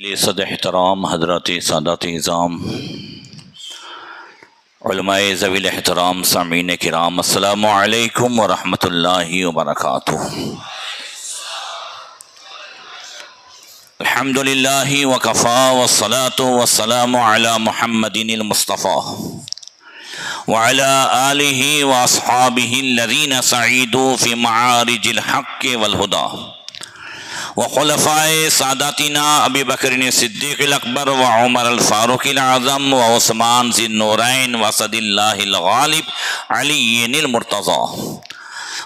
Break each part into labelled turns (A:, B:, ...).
A: صد احترام حضرات سادات اعظام علماء ذوی الاحترام سامعین کرام، السلام علیکم ورحمۃ اللہ وبرکاتہ۔ الحمد للہ وکفا والصلاة والسلام علی محمد المصطفیٰ وعلی آلہ واصحابہ الذین سعیدوا فی معارج الحق والہدی وخلفائے ساداتنا ابی بکر صدیق الاکبر وعمر الفاروق الاعظم وعثمان ذی النورین واسد اللہ الغالب علی المرتضی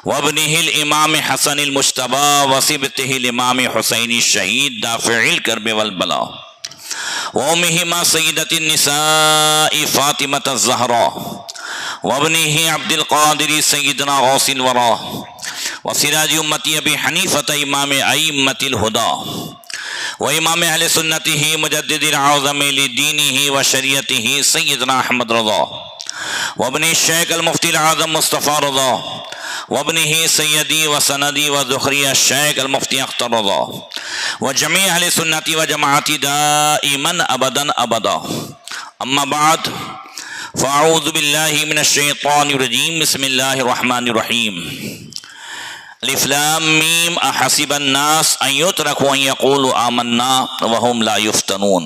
A: وابنہ الامام حسن المجتبی وصبتہ الامام حسین الشہید دافع الکرب والبلاء وامہما سیدۃ النساء فاطمۃ الزہراء وابنہ عبد القادر سیدنا غوث الورا وسراج امتی ابی حنیفۃ امام ائمۃ الہدی و امام اہل سنتہ مجدد الاعظم لدینہ و شریعتہ سیدنا احمد رضا وابن الشیخ المفتی الاعظم مصطفیٰ رضا وابنہ سیدی و سندی و ذخری الشیخ المفتی اختر رضا و جمیع اہل سنتی و جماعتی دائما ابدا ابدا، اما بعد فاعوذ باللہ من الشیطان الرجیم، بسم اللہ الرحمن الرحیم۔ الف لام میم احسب الناس ان یترکوا ان یقولوا آمنا وهم لا یفتنون،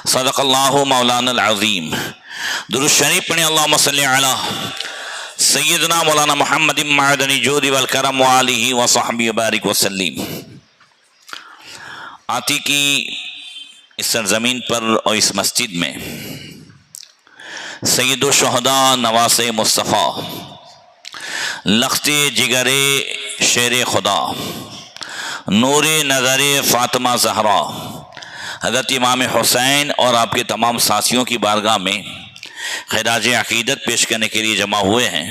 A: صدق اللہ مولانا العظیم۔ درود شریف پڑھیں، اللہم صلی علی سیدنا مولانا محمد معدن الجود والکرم وآلہ وصحبہ بارک وسلم۔ آتی کی اس سرزمین پر اور اس مسجد میں سید الشہداء نواس مصطفیٰ لخت جگر شیر خدا نور نظر فاطمہ زہرا حضرت امام حسین اور آپ کے تمام ساتھیوں کی بارگاہ میں خراج عقیدت پیش کرنے کے لیے جمع ہوئے ہیں۔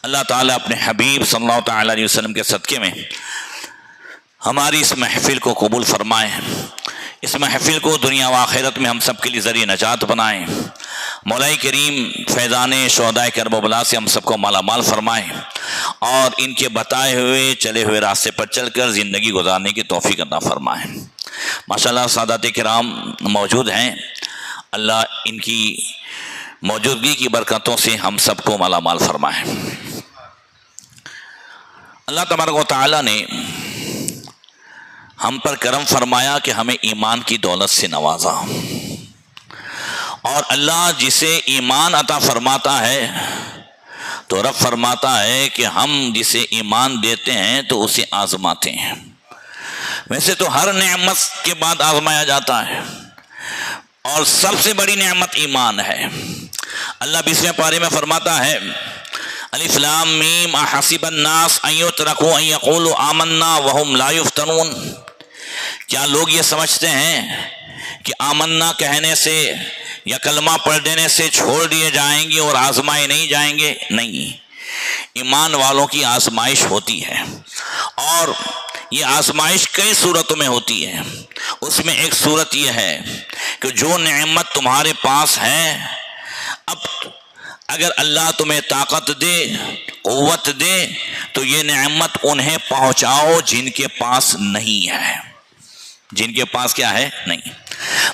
A: اللہ تعالیٰ اپنے حبیب صلی اللہ تعالیٰ علیہ وسلم کے صدقے میں ہماری اس محفل کو قبول فرمائیں، اس محفل کو دنیا و آخرت میں ہم سب کے لیے ذریعہ نجات بنائیں۔ مولا کریم فیضان شہدائے کرب و بلا سے ہم سب کو مالا مال فرمائیں اور ان کے بتائے ہوئے چلے ہوئے راستے پر چل کر زندگی گزارنے کی توفیق عطا فرمائیں۔ ماشاءاللہ سادات کرام موجود ہیں، اللہ ان کی موجودگی کی برکتوں سے ہم سب کو مالا مال فرمائیں۔ اللہ تبارک و تعالیٰ نے ہم پر کرم فرمایا کہ ہمیں ایمان کی دولت سے نوازا، اور اللہ جسے ایمان عطا فرماتا ہے تو رب فرماتا ہے کہ ہم جسے ایمان دیتے ہیں تو اسے آزماتے ہیں۔ ویسے تو ہر نعمت کے بعد آزمایا جاتا ہے، اور سب سے بڑی نعمت ایمان ہے۔ اللہ 20ویں پارے میں فرماتا ہے، الف لام میم احسب الناس ان یترکوا ان یقولوا آمنا وهم لا یفتنون، کیا لوگ یہ سمجھتے ہیں کہ آمنا کہنے سے یا کلمہ پڑھ دینے سے چھوڑ دیے جائیں گے اور آزمائے نہیں جائیں گے؟ نہیں، ایمان والوں کی آزمائش ہوتی ہے، اور یہ آزمائش کئی صورتوں میں ہوتی ہے۔ اس میں ایک صورت یہ ہے کہ جو نعمت تمہارے پاس ہے، اب اگر اللہ تمہیں طاقت دے، قوت دے، تو یہ نعمت انہیں پہنچاؤ جن کے پاس نہیں ہے، جن کے پاس کیا ہے؟ نہیں،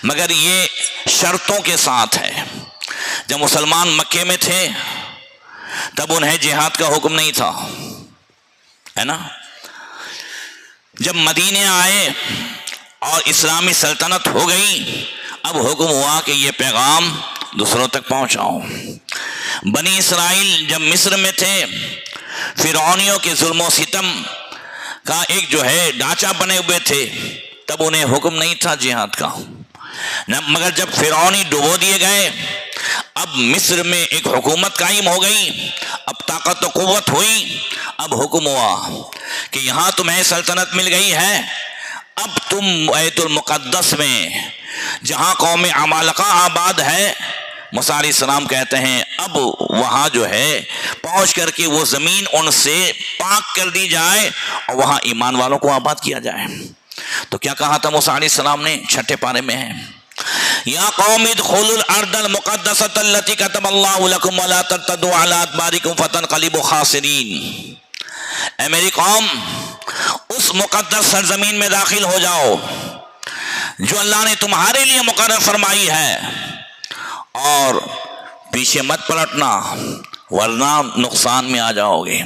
A: مگر یہ شرطوں کے ساتھ ہے۔ جب مسلمان مکے میں تھے تب انہیں جہاد کا حکم نہیں تھا، ہے نا؟ جب مدینے آئے اور اسلامی سلطنت ہو گئی، اب حکم ہوا کہ یہ پیغام دوسروں تک پہنچاؤ۔ بنی اسرائیل جب مصر میں تھے، فرعونیوں کے ظلم و ستم کا ایک جو ہے ڈھانچہ بنے ہوئے تھے، تب انہیں حکم نہیں تھا جہاد کا، مگر جب فرعونی ڈبو دیے گئے، اب مصر میں ایک حکومت قائم ہو گئی، اب طاقت و قوت ہوئی، اب حکم ہوا کہ یہاں تمہیں سلطنت مل گئی ہے، اب تم بیت المقدس میں جہاں قوم عمالقہ آباد ہے، موسیٰ علیہ السلام کہتے ہیں اب وہاں جو ہے پہنچ کر کے وہ زمین ان سے پاک کر دی جائے اور وہاں ایمان والوں کو آباد کیا جائے۔ تو کیا کہا تھا موسیٰ علیہ السلام نے؟ 6 پارے میں ہے، یا قوم ادخلوا الارض المقدسۃ التي كتب اللہ لکم ولا ترتدوا علی ادبارکم فتنقلبوا خاسرین، اے میری قوم اس مقدس سرزمین میں داخل ہو جاؤ جو اللہ نے تمہارے لیے مقرر فرمائی ہے، اور پیچھے مت پلٹنا ورنہ نقصان میں آ جاؤ گے۔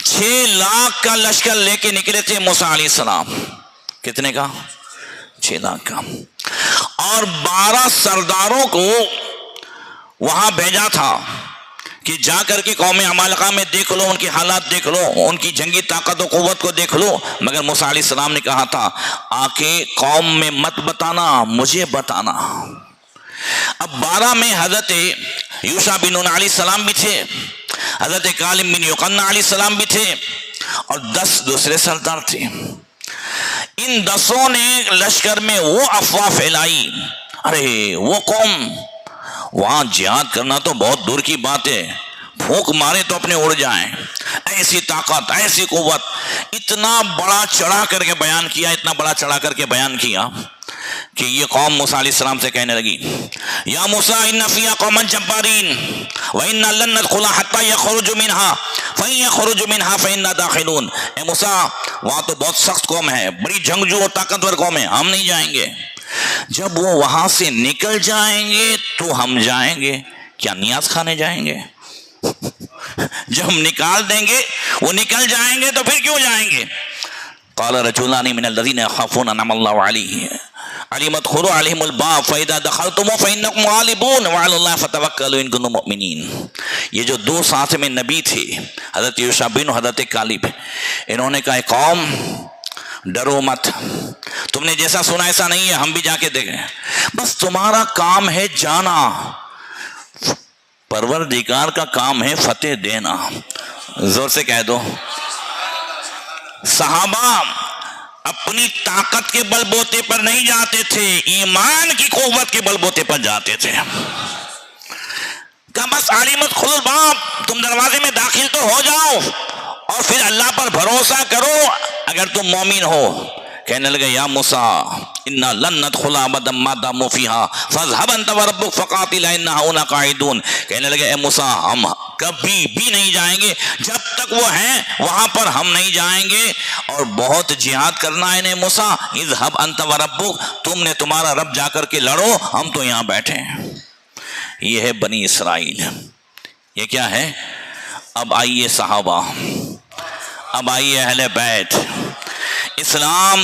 A: 6 لاکھ کا لشکر لے کے نکلے تھے موسیٰ علیہ السلام۔ کتنے کا؟ 6 لاکھ کا۔ اور 12 سرداروں کو وہاں بھیجا تھا کہ جا کر کے قوم عمالقہ میں دیکھ لو، ان کی حالات دیکھ لو، ان کی جنگی طاقت و قوت کو دیکھ لو، مگر موسیٰ علیہ السلام نے کہا تھا آ کے قوم میں مت بتانا، مجھے بتانا۔ اب 12 میں حضرت یوشع بن نون علیہ السلام بھی تھے، حضرت کالب بن یقنع علیہ السلام بھی تھے، اور 10 دوسرے سردار تھے۔ ان 10 نے لشکر میں وہ افواہ پھیلائی، ارے وہ قوم وہاں جہاد کرنا تو بہت دور کی بات ہے، پھونک مارے تو اپنے اڑ جائیں، ایسی طاقت، ایسی قوت۔ اتنا بڑا چڑھا کر کے بیان کیا، اتنا بڑا چڑھا کر کے بیان کیا کہ یہ قوم موسیٰ علیہ السلام سے کہنے لگی یا موسیٰ ان فیہا قوما جبارین وَإِنَّا لَن نَدْخُلَهَا حَتَّى يَخْرُجُوا مِنْهَا فَإِن يَخْرُجُوا مِنْهَا فَإِنَّا دَاخِلُونَ۔ اے موسیٰ وہاں تو بہت سخت قوم ہے، بڑی جنگجو اور طاقتور قوم ہے، ہم نہیں جائیں گے۔ جب وہ وہاں سے نکل جائیں گے تو ہم جائیں گے، کیا نیاز کھانے جائیں گے؟ جب ہم نکال دیں گے، وہ نکل جائیں گے تو پھر کیوں جائیں گے؟ قال رجلان من الذين يخافون انعم الله عليهم علم ادخلوا عليهم الباب فاذا دخلتم فانكم غالبون وعلى الله فتوكلوا ان كنتم مؤمنين۔ یہ جو 2 ساتھ میں نبی تھے، حضرت یوشع بن حضرت کالب، انہوں نے کہا قوم ڈرو مت، تم نے جیسا سنا ایسا نہیں ہے، ہم بھی جا کے دیکھیں، بس تمہارا کام ہے جانا، پروردگار کا کام ہے فتح دینا۔ زور سے کہہ دو۔ صحابہ اپنی طاقت کے بل بوتے پر نہیں جاتے تھے، ایمان کی قوت کے بل بوتے پر جاتے تھے۔ کہ بس علمت خلو الباب، تم دروازے میں داخل تو ہو جاؤ اور پھر اللہ پر بھروسہ کرو اگر تم مومن ہو۔ کہنے لگے یا موسیٰ انا لن ندخلها ابدا ما داموا فيها فاذهب انت وربك فقاتلا اننا هنا قاعدون۔ کہنے لگے اے موسیٰ ہم کبھی بھی نہیں جائیں گے، جب تک وہ ہیں وہاں پر ہم نہیں جائیں گے، اور بہت جہاد کرنا ہے موسیٰ، اذهب انت وربك، تم نے تمہارا رب جا کر کے لڑو، ہم تو یہاں بیٹھے ہیں۔ یہ ہے بنی اسرائیل۔ یہ کیا ہے؟ اب آئیے صحابہ، اب آئیے اہل بیت، اسلام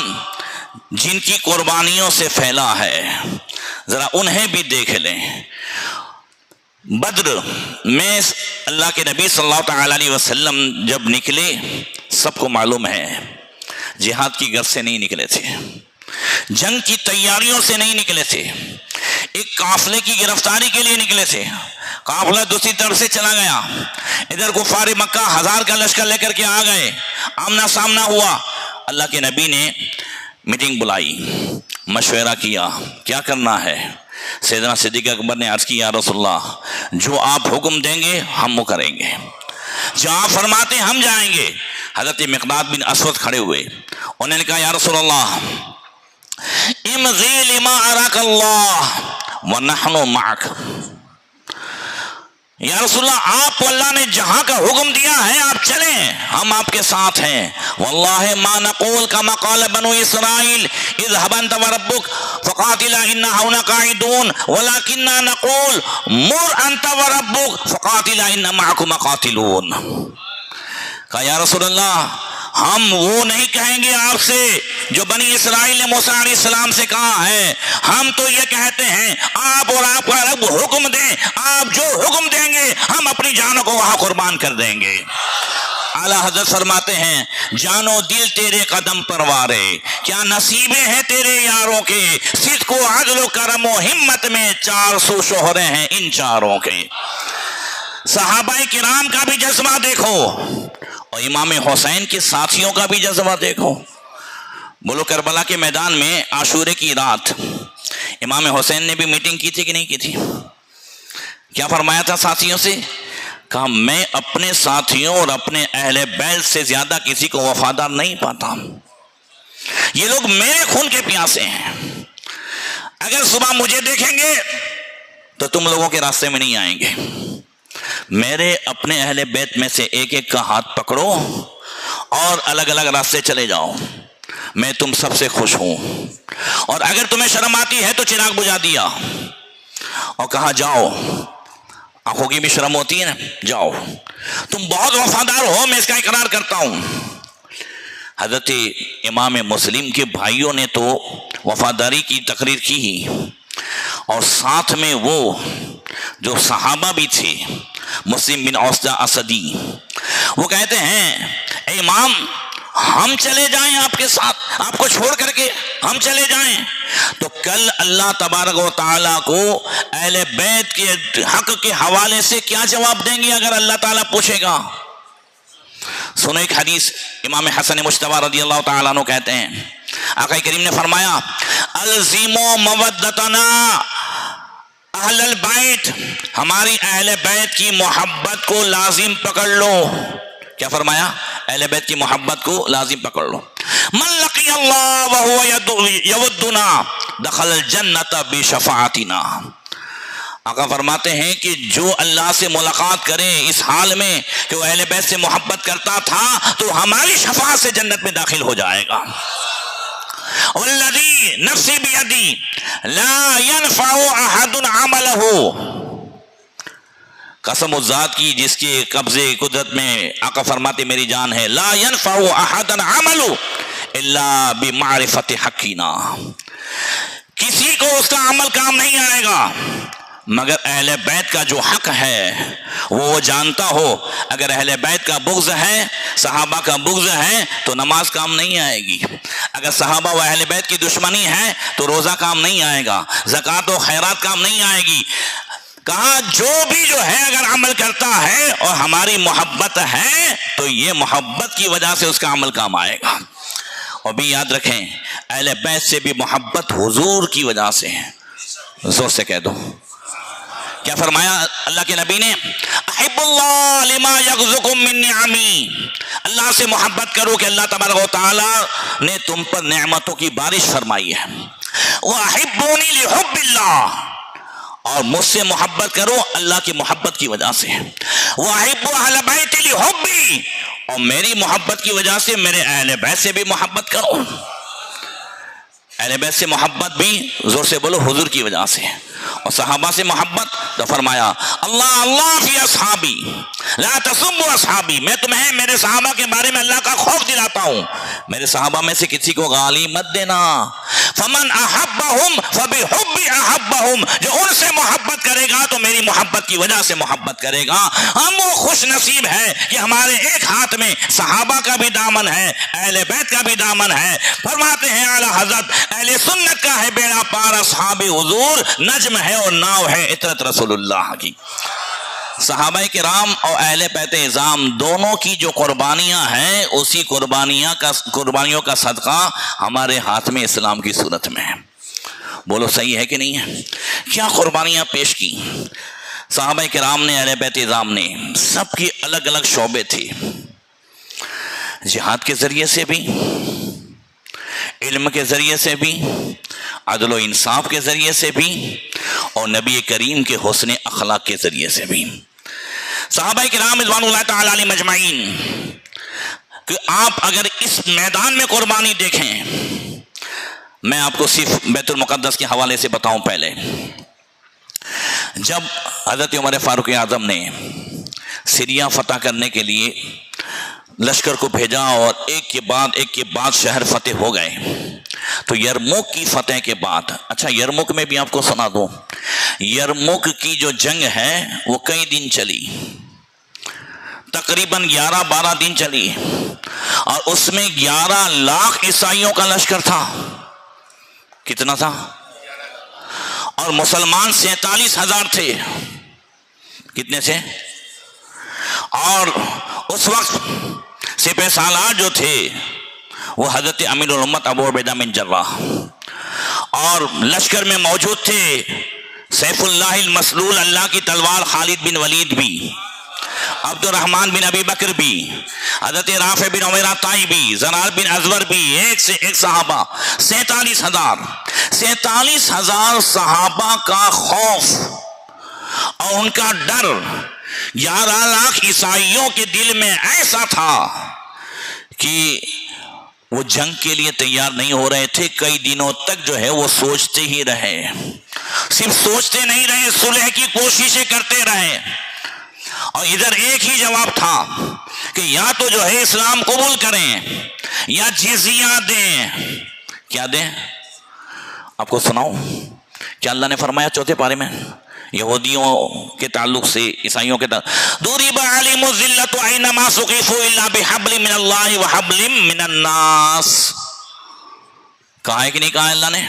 A: جن کی قربانیوں سے پھیلا ہے، ذرا انہیں بھی دیکھ لیں۔ بدر میں اللہ کے نبی صلی اللہ تعالی علیہ وسلم جب نکلے، سب کو معلوم ہے جہاد کی غرض سے نہیں نکلے تھے، جنگ کی تیاریوں سے نہیں نکلے تھے، ایک قافلے کی گرفتاری کے لیے نکلے تھے۔ قافلہ دوسری طرف سے چلا گیا، ادھر کفار مکہ 1000 کا لشکر لے کر کے آ گئے، آمنا سامنا ہوا۔ اللہ کے نبی نے میٹنگ بلائی، مشورہ کیا کیا کرنا ہے۔ سیدنا صدیق اکبر نے عرض کی یا رسول اللہ جو آپ حکم دیں گے ہم وہ کریں گے، جو آپ فرماتے ہیں ہم جائیں گے۔ حضرت مقداد بن اسود کھڑے ہوئے، انہوں نے کہا یا رسول اللہ امضی لما اراک اللہ ونحن معک۔ یا رسول اللہ آپ کو اللہ نے جہاں کا حکم دیا ہے آپ چلیں، ہم آپ کے ساتھ ہیں۔ واللہ ما نقول کما قال بنو اسرائیل اذهب انت وربک فقاتلا انا هنا قاعدون ولکننا نقول مر انت وربک فقاتلا انا معكم قاتلون۔ کہا یا رسول اللہ ہم وہ نہیں کہیں گے آپ سے جو بنی اسرائیل نے موسیٰ علیہ السلام سے کہا ہے، ہم تو یہ کہتے ہیں آپ اور آپ کا رب حکم دیں، آپ جو حکم دیں گے ہم اپنی جانوں کو وہاں قربان کر دیں گے۔ اعلیٰ حضرت فرماتے ہیں جانو دل تیرے قدم پروارے، کیا نصیبیں ہیں تیرے یاروں کے، صدق و عدل و کرم و ہمت میں 400 شوہرے ہیں ان چاروں کے۔ صحابہ کرام کا بھی جذبہ دیکھو اور امام حسین کے ساتھیوں کا بھی جذبہ دیکھو۔ بولو کربلا کے میدان میں عاشورے کی رات امام حسین نے بھی میٹنگ کی تھی کہ نہیں کی تھی؟ کیا فرمایا تھا ساتھیوں سے؟ کہا میں اپنے ساتھیوں اور اپنے اہل بیت سے زیادہ کسی کو وفادار نہیں پاتا، یہ لوگ میرے خون کے پیاسے ہیں، اگر صبح مجھے دیکھیں گے تو تم لوگوں کے راستے میں نہیں آئیں گے، میرے اپنے اہل بیت میں سے ایک ایک کا ہاتھ پکڑو اور الگ الگ راستے چلے جاؤ، میں تم سب سے خوش ہوں، اور اگر تمہیں شرم آتی ہے تو چراغ بجھا دیا اور کہا جاؤ، آنکھوں کی بھی شرم ہوتی ہے نا، جاؤ، تم بہت وفادار ہو، میں اس کا اقرار کرتا ہوں۔ حضرت امام مسلم کے بھائیوں نے تو وفاداری کی تقریر کی ہی، اور ساتھ میں وہ جو صحابہ بھی تھے، مسلم بن اوسدہ اسدی، وہ کہتے ہیں اے امام ہم چلے جائیں آپ کے ساتھ، آپ کو چھوڑ کر کے ہم چلے جائیں تو کل اللہ تبارک و تعالیٰ کو اہل بیت کے حق کے حوالے سے کیا جواب دیں گے اگر اللہ تعالیٰ پوچھے گا؟ سنو ایک حدیث، امام حسن مجتبی رضی اللہ تعالیٰ عنہ کہتے ہیں آقا کریم نے فرمایا الزموا مودتنا اہل البیت، ہماری اہل بیت کی محبت کو لازم پکڑ لو۔ کیا فرمایا؟ اہل بیت کی محبت کو لازم پکڑ لو۔ من لقی اللہ وہو یودنا دخل الجنت بشفاعتنا، آقا فرماتے ہیں کہ جو اللہ سے ملاقات کرے اس حال میں کہ وہ اہل بیت سے محبت کرتا تھا تو ہماری شفاعت سے جنت میں داخل ہو جائے گا۔ والذی نفسی بیدی لا ينفع احد عملہ، قسم اس ذات کی جس کے قبضے قدرت میں آقا فرماتے میری جان ہے، لا ينفع احد عمل الا بمعرفت حقنا، کسی کو اس کا عمل کام نہیں آئے گا مگر اہل بیت کا جو حق ہے وہ جانتا ہو۔ اگر اہل بیت کا بغض ہے، صحابہ کا بغض ہے تو نماز کام نہیں آئے گی، اگر صحابہ و اہل بیت کی دشمنی ہے تو روزہ کام نہیں آئے گا، زکوٰۃ و خیرات کام نہیں آئے گی۔ کہا جو بھی جو ہے اگر عمل کرتا ہے اور ہماری محبت ہے تو یہ محبت کی وجہ سے اس کا عمل کام آئے گا۔ اور بھی یاد رکھیں اہل بیت سے بھی محبت حضور کی وجہ سے ہے، زور سے کہہ دو۔ کیا فرمایا اللہ کے نبی نے؟ احب اللہ لما یغزکم من نعمی، اللہ سے محبت کرو کہ اللہ تبارک و تعالی نے تم پر نعمتوں کی بارش فرمائی ہے۔ وَأَحِبُّونِي لِحُبِّ اللَّهِ، اور مجھ سے محبت کرو اللہ کی محبت کی وجہ سے۔ وَأَحِبُّ أَهْلَ بَيْتِي لِحُبِّي، اور میری محبت کی وجہ سے میرے اہل بیت سے بھی محبت کرو۔ اہل بیت سے محبت بھی زور سے بولو حضور کی وجہ سے، اور صحابہ سے محبت تو فرمایا اللہ اللہ فی اصحابی لا تسبوا اصحابی، میں تمہیں میرے صحابہ کے بارے میں اللہ کا خوف دلاتا ہوں، میرے صحابہ میں سے کسی کو گالی مت دینا۔ فمن احبہم فبحبی احبہم، جو ان سے محبت کرے گا تو میری محبت کی وجہ سے محبت کرے گا۔ ہم وہ خوش نصیب ہے کہ ہمارے ایک ہاتھ میں صحابہ کا بھی دامن ہے، اہل بیت کا بھی دامن ہے۔ فرماتے ہیں اعلیٰ حضرت اہل سنت کا ہے بیڑا پار اصحاب حضور، نجم ہے اور ناؤ ہے عطرت رسول اللہ کی۔ صحابہ کرام اور اہل بیت اعظام دونوں کی جو قربانیاں ہیں اسی قربانیوں کا صدقہ ہمارے ہاتھ میں اسلام کی صورت میں ہے۔ بولو صحیح ہے کہ نہیں ہے؟ کیا قربانیاں پیش کی صحابہ کرام نے، اہل بیت اعظام نے؟ سب کی الگ الگ شعبے تھے، جہاد کے ذریعے سے بھی، علم کے ذریعے سے بھی، عدل و انصاف کے ذریعے سے بھی، اور نبی کریم کے حسن اخلاق کے ذریعے سے بھی۔ صحابہ کرام رضوان اللہ تعالی علیہم اجمعین کہ آپ اگر اس میدان میں قربانی دیکھیں، میں آپ کو صرف بیت المقدس کے حوالے سے بتاؤں۔ پہلے جب حضرت عمر فاروق اعظم نے سیریا فتح کرنے کے لیے لشکر کو بھیجا اور ایک کے بعد شہر فتح ہو گئے، تو یرموک کی فتح کے بعد، اچھا یرموک میں بھی آپ کو سنا دوں، یرموک کی جو جنگ ہے وہ کئی دن چلی، تقریباً 11-12 دن چلی، اور اس میں 11 لاکھ عیسائیوں کا لشکر تھا۔ کتنا تھا؟ اور مسلمان 47,000 تھے۔ کتنے سے؟ اور اس وقت سپہ سالار جو تھے وہ حضرت امیر الامت ابو عبیدہ بن جراح، اور لشکر میں موجود تھے سیف اللہ المسلول اللہ کی تلوار خالد بن ولید بھی، عبد الرحمن بن ابی بکر بھی، حضرت رافع بن عمیرہ طائی بھی، زرار بن ازور بھی، ایک سے ایک صحابہ، 47,000 صحابہ کا خوف اور ان کا ڈر 11 لاکھ عیسائیوں کے دل میں ایسا تھا کہ وہ جنگ کے لیے تیار نہیں ہو رہے تھے. کئی دنوں تک جو ہے وہ سوچتے ہی رہے, صرف سوچتے نہیں رہے, صلح کی کوششیں کرتے رہے. اور ادھر ایک ہی جواب تھا کہ یا تو جو ہے اسلام قبول کریں یا جزیہ دیں. کیا دیں؟ آپ کو سناؤں کیا اللہ نے فرمایا چوتھے پارے میں یہودیوں کے تعلق سے, عیسائیوں کے تعلق, ضُرِبَ عَلَيْهِمُ الذِّلَّةُ أَيْنَمَا ثُقِفُوا إِلَّا بِحَبْلٍ مِّنَ اللَّهِ وَحَبْلٍ مِّنَ النَّاسِ. کہا ہے کہ نہیں کہا اللہ نے؟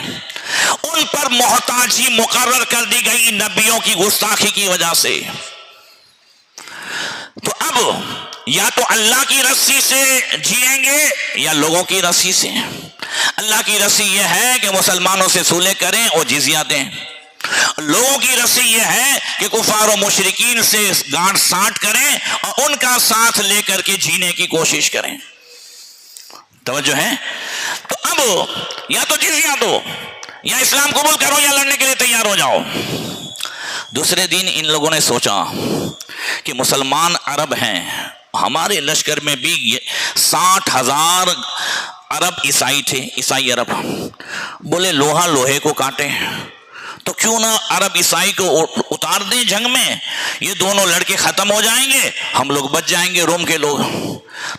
A: ان پر محتاجی مقرر کر دی گئی نبیوں کی گستاخی کی وجہ سے. تو اب یا تو اللہ کی رسی سے جیئیں گے یا لوگوں کی رسی سے. اللہ کی رسی یہ ہے کہ مسلمانوں سے صلح کریں اور جزیہ دیں. لوگوں کی رسی یہ ہے کہ کفار و مشرکین سے گانٹھ سانٹ کریں اور ان کا ساتھ لے کر کے جینے کی کوشش کریں. توجہ ہے؟ تو اب یا تو جزیہ دو یا اسلام قبول کرو یا لڑنے کے لیے تیار ہو جاؤ. دوسرے دن ان لوگوں نے سوچا کہ مسلمان عرب ہیں, ہمارے لشکر میں بھی 60,000 عرب عیسائی تھے, عیسائی عرب. بولے لوہا لوہے کو کاٹے, تو کیوں نہ عرب عیسائی کو اتار دیں جنگ میں, یہ دونوں لڑکے ختم ہو جائیں گے, ہم لوگ بچ جائیں گے روم کے لوگ.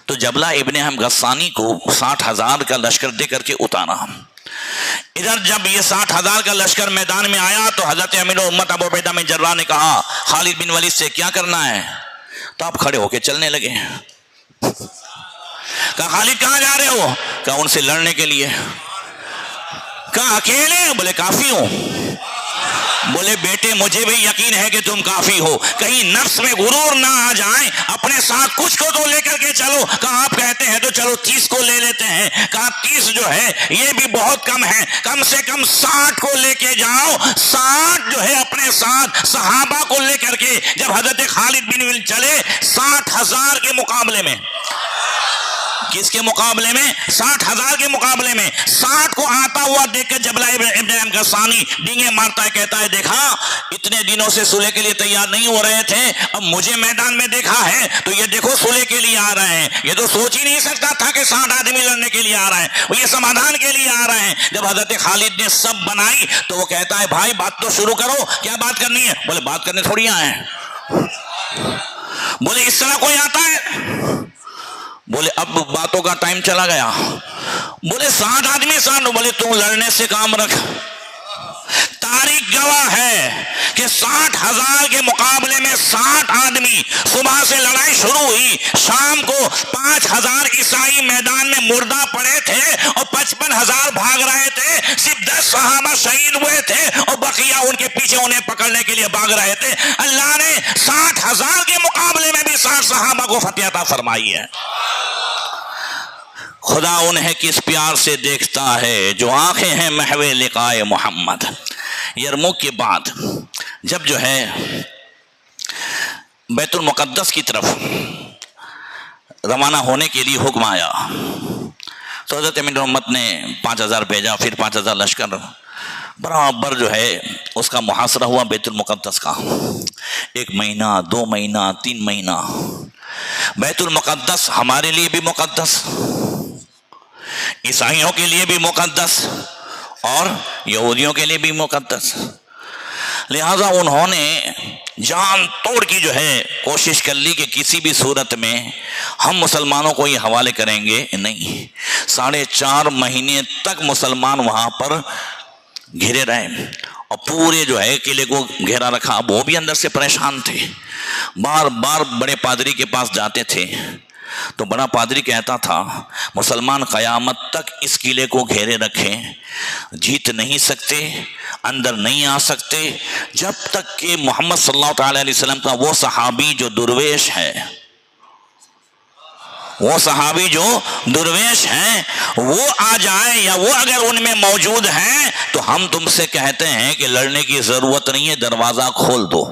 A: تو جبلہ ابن ہم غسانی کو 60,000 کا لشکر دے کر کے اتارا. ادھر جب یہ 60,000 کا لشکر میدان میں آیا تو حضرت امیر امت ابو عبیدہ بن جراح نے کہا خالد بن ولید سے کیا کرنا ہے؟ تو آپ کھڑے ہو کے چلنے لگے. کہا خالد کہاں جا رہے ہو؟ کہا ان سے لڑنے کے لیے. کہا اکیلے؟ بولے کافی ہوں. بولے بیٹے مجھے بھی یقین ہے کہ تم کافی ہو, کہیں نفس میں غرور نہ آ جائیں, اپنے ساتھ کچھ کو تو لے کر کے چلو. کہا آپ کہتے ہیں تو چلو 30 کو لے لیتے ہیں. کہا 30 جو ہے یہ بھی بہت کم ہے, کم سے کم 60 کو لے کے جاؤ. 60 جو ہے اپنے ساتھ صحابہ کو لے کر کے جب حضرت خالد بن ولید چلے 60,000 کے مقابلے میں, کس کے مقابلے میں؟ 60,000 کے مقابلے میں 60 کو آتا ہوا دیکھ کر جبلہ ابن غسانی ڈینگے مارتا ہے, کہتا ہے دیکھا اتنے دنوں سے صلح کے لیے تیار نہیں ہو رہے تھے, اب مجھے میدان میں دیکھا ہے تو یہ دیکھو صلح کے لیے آ رہے ہیں. یہ تو سوچ ہی نہیں سکتا تھا کہ 60 آدمی لڑنے کے لیے آ رہے ہیں, وہ یہ سمادھان کے لیے آ رہے ہیں. جب حضرت خالد نے سب بنائی تو وہ کہتا ہے بھائی بات تو شروع کرو, کیا بات کرنی ہے؟ بولے بات کرنے تھوڑی آئے ہیں. بولے اس طرح کوئی آتا ہے؟ بولے اب باتوں کا ٹائم چلا گیا. بولے 60 آدمی 60. بولے تم لڑنے سے کام رکھ. تاریخ گواہ ہے کہ 60,000 کے مقابلے میں 60 آدمی. صبح سے لڑائی شروع ہوئی, شام کو 5,000 عیسائی میدان میں مردہ پڑے تھے اور 55,000 بھاگ رہے تھے. صرف 10 صحابہ شہید ہوئے تھے اور بقیہ ان کے پیچھے انہیں پکڑنے کے لیے بھاگ رہے تھے. اللہ نے 60,000 کے مقابلے میں بھی 60 صحابہ کو فتح عطا فرمائی ہے. خدا انہیں کس پیار سے دیکھتا ہے جو آنکھیں ہیں محو لقائے محمد. یرموک کے بعد جب جو ہے بیت المقدس کی طرف روانہ ہونے کے لیے حکم آیا تو حضرت امیر امت نے 5,000 بھیجا, پھر 5,000 لشکر برابر جو ہے اس کا محاصرہ ہوا بیت المقدس کا. 1 مہینہ 2 مہینہ 3 مہینہ. بیت المقدس ہمارے لیے بھی مقدس, عیسائیوں کے لیے بھی مقدس اور یہودیوں کے لیے بھی مقدس. لہذا انہوں نے جان توڑ کی جو ہے کوشش کر لی کہ کسی بھی صورت میں ہم مسلمانوں کو یہ حوالے کریں گے نہیں. 4.5 مہینے تک مسلمان وہاں پر گھرے رہے اور پورے جو ہے قلعے کو گھیرا رکھا. وہ بھی اندر سے پریشان تھے, بار بار بڑے پادری کے پاس جاتے تھے تو بڑا پادری کہتا تھا مسلمان قیامت تک اس قلعے کو گھیرے رکھیں, جیت نہیں سکتے, اندر نہیں آ سکتے جب تک کہ محمد صلی اللہ تعالی علیہ وسلم کا وہ صحابی جو درویش ہے, وہ صحابی جو درویش ہیں وہ آ جائے, یا وہ اگر ان میں موجود ہیں تو ہم تم سے کہتے ہیں کہ لڑنے کی ضرورت نہیں ہے, دروازہ کھول دو.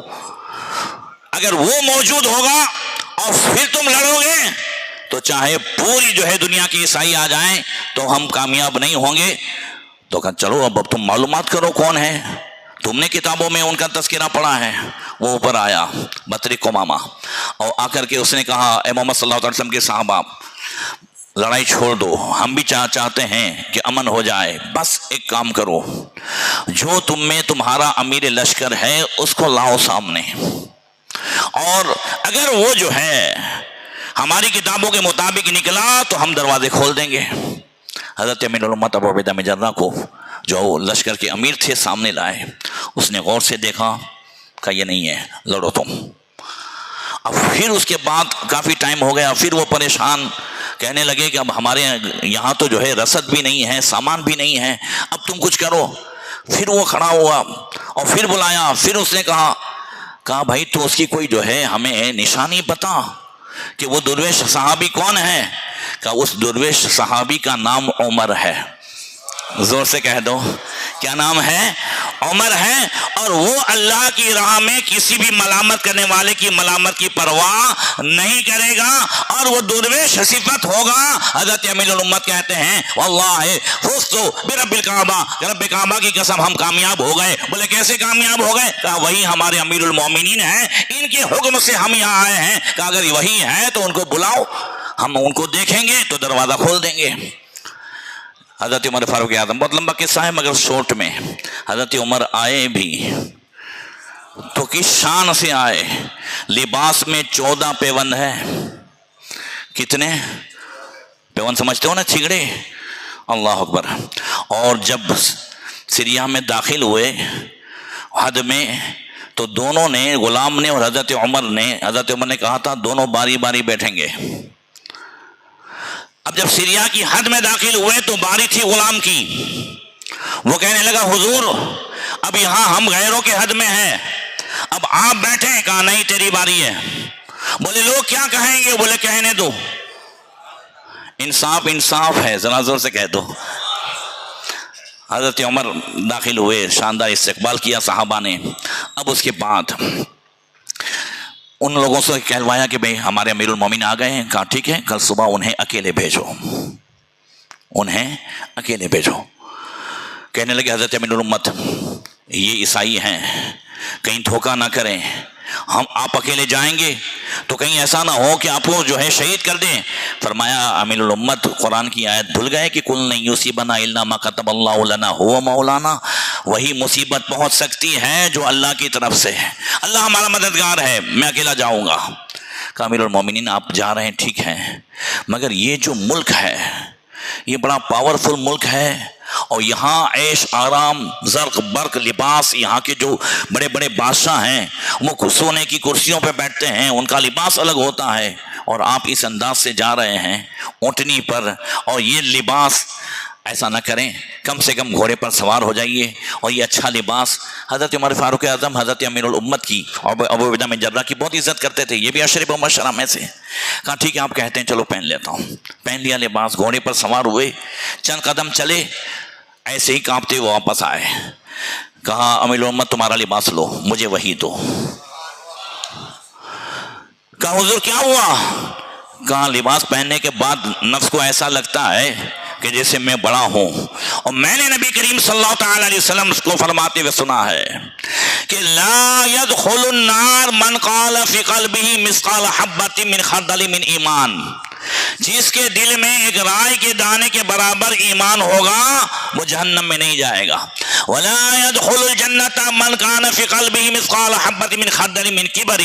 A: اگر وہ موجود ہوگا اور پھر تم لڑو گے تو چاہے پوری جو ہے دنیا کی عیسائی آ جائیں تو ہم کامیاب نہیں ہوں گے. تو کہا چلو اب تم معلومات کرو کون ہے, تم نے کتابوں میں ان کا تذکرہ پڑھا ہے. وہ اوپر آیا بطریق قمامہ اور آ کر کے اس نے کہا اے محمد صلی اللہ علیہ وسلم کے صحابہ, لڑائی چھوڑ دو، ہم بھی چاہتے ہیں کہ امن ہو جائے، بس ایک کام کرو، جو تم میں تمہارا امیر لشکر ہے اس کو لاؤ سامنے، اور اگر وہ جو ہے ہماری کتابوں کے مطابق نکلا تو ہم دروازے کھول دیں گے۔ حضرت امیر الامت ابو عبیدہ بن جراح کو جو لشکر کے امیر تھے سامنے لائے، اس نے غور سے دیکھا، کہا یہ نہیں ہے، لڑو تم۔ اب پھر اس کے بعد کافی ٹائم ہو گیا، پھر وہ پریشان کہنے لگے کہ اب ہمارے یہاں تو جو ہے رسد بھی نہیں ہے، سامان بھی نہیں ہے، اب تم کچھ کرو۔ پھر وہ کھڑا ہوا اور پھر بلایا، پھر اس نے کہا بھائی تو اس کی کوئی جو ہے ہمیں نشانی بتا کہ وہ درویش صحابی کون ہے؟ کہا اس درویش صحابی کا نام عمر ہے۔ زور سے کہہ دو، کیا نام ہے؟ عمر ہے، اور وہ اللہ کی راہ میں کسی بھی ملامت کرنے والے کی ملامت کی پرواہ نہیں کرے گا، اور وہ درویش صفت ہوگا۔ حضرت امیر الامت کہتے ہیں واللہ فزت برب الکعبہ، رب کعبہ کی قسم ہم کامیاب ہو گئے۔ بولے کیسے کامیاب ہو گئے؟ کہا وہی ہمارے امیر المومنین ہیں، ان کے حکم سے ہم یہاں آئے ہیں۔ کہا اگر وہی ہے تو ان کو بلاؤ، ہم ان کو دیکھیں گے تو دروازہ کھول دیں گے۔ حضرت عمر فاروق اعظم، بہت لمبا قصہ ہے مگر شورٹ میں، حضرت عمر آئے بھی تو کس شان سے آئے، لباس میں 14 پیوند ہے۔ کتنے پیوند سمجھتے ہو نا، چھگڑے، اللہ اکبر۔ اور جب سیریا میں داخل ہوئے حد میں تو دونوں نے، غلام نے اور حضرت عمر نے کہا تھا دونوں باری باری بیٹھیں گے۔ اب جب سیریا کی حد میں داخل ہوئے تو باری تھی غلام کی، وہ کہنے لگا حضور اب یہاں ہم غیروں کے حد میں ہیں، اب آپ بیٹھیں۔ کہا نہیں تیری باری ہے۔ بولے لوگ کیا کہیں گے؟ بولے کہنے دو، انصاف انصاف ہے، ذرا زور سے کہہ دو۔ حضرت عمر داخل ہوئے، شاندار استقبال کیا صحابہ نے۔ اب اس کے بعد ان لوگوں سے کہلوایا کہ بھئی ہمارے امیر المومنین آ گئے ہیں۔ کہا ٹھیک ہے، کل صبح انہیں اکیلے بھیجو، انہیں اکیلے بھیجو۔ کہنے لگے حضرت امیر الامت یہ عیسائی ہیں، کہیں دھوکہ نہ کریں، آپ اکیلے جائیں گے تو کہیں ایسا نہ ہو کہ آپ کو جو ہے شہید کر دیں۔ فرمایا امیر الامت قرآن کی آیت بھول گئے کہ کل لن یصیبنا الا ما کتب اللہ لنا هو مولانا، وہی مصیبت پہنچ سکتی ہے جو اللہ کی طرف سے ہے، اللہ ہمارا مددگار ہے، میں اکیلا جاؤں گا۔ کہا امیر المومنین آپ جا رہے ہیں ٹھیک ہے، مگر یہ جو ملک ہے یہ بڑا پاورفل ملک ہے، اور یہاں عیش آرام زرق برق لباس، یہاں کے جو بڑے بڑے بادشاہ ہیں وہ سونے کی کرسیوں پہ بیٹھتے ہیں، ان کا لباس الگ ہوتا ہے، اور آپ اس انداز سے جا رہے ہیں اونٹنی پر، اور یہ لباس ایسا نہ کریں، کم سے کم گھوڑے پر سوار ہو جائیے، اور یہ اچھا لباس۔ حضرت عمر فاروق اعظم حضرت امیر الامت کی اور ابو عبیدہ بن جراح کی بہت عزت کرتے تھے، یہ بھی اشرف و مبشرہ میں سے۔ کہا ٹھیک ہے آپ کہتے ہیں چلو پہن لیتا ہوں۔ پہن لیا لباس، گھوڑے پر سوار ہوئے، چند قدم چلے، ایسے ہی کانپتے ہوئے واپس آئے۔ کہا امیر الامت تمہارا لباس لو، مجھے وہی دو۔ کہا حضور کیا ہوا؟ کہا لباس پہننے کے بعد نفس کو ایسا لگتا ہے کہ جیسے میں بڑا ہوں، اور میں نے نبی کریم صلی اللہ تعالی علیہ وسلم کو فرماتے ہوئے سنا ہے کہ لا يدخل النار من قال فی قلبہ مثقال حبۃ من خردل من ایمان، جس کے دل میں ایک رائے کے دانے کے برابر ایمان ہوگا وہ جہنم میں نہیں جائے گا۔ ولا يدخل الجنۃ من كان في قلبه مثقال حبۃ من خردل من کبر،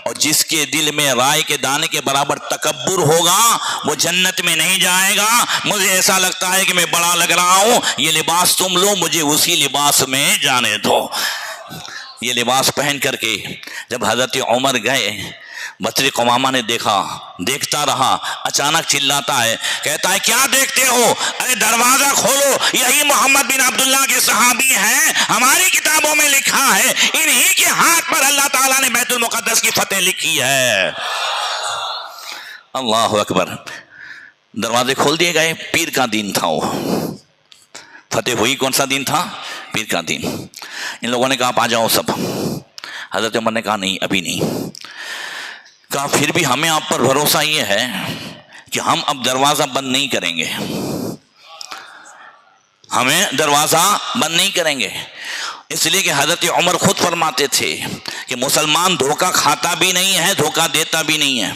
A: اور جس کے دل میں رائے کے دانے کے برابر تکبر ہوگا وہ جنت میں نہیں جائے گا۔ مجھے ایسا لگتا ہے کہ میں بڑا لگ رہا ہوں، یہ لباس تم لو، مجھے اسی لباس میں جانے دو۔ یہ لباس پہن کر کے جب حضرت عمر گئے، بطری قمامہ نے دیکھا، دیکھتا رہا، اچانک چلاتا ہے، کہتا ہے کیا دیکھتے ہو؟ ارے دروازہ کھولو، یہی محمد بن عبداللہ کے صحابی ہیں، ہماری کتابوں میں لکھا ہے انہی کے ہاتھ پر اللہ تعالیٰ نے بیت المقدس کی فتح لکھی ہے۔ اللہ اکبر۔ دروازے کھول دیے گئے، پیر کا دن تھا، وہ فتح ہوئی۔ کون سا دن تھا؟ پیر کا دن۔ ان لوگوں نے کہا آپ آ جاؤ سب۔ حضرت عمر نے کہا نہیں ابھی نہیں۔ کہا پھر بھی ہمیں آپ پر بھروسہ یہ ہے کہ ہم اب دروازہ بند نہیں کریں گے، ہمیں دروازہ بند نہیں کریں گے، اس لیے کہ حضرت عمر خود فرماتے تھے کہ مسلمان دھوکہ کھاتا بھی نہیں ہے، دھوکہ دیتا بھی نہیں ہے۔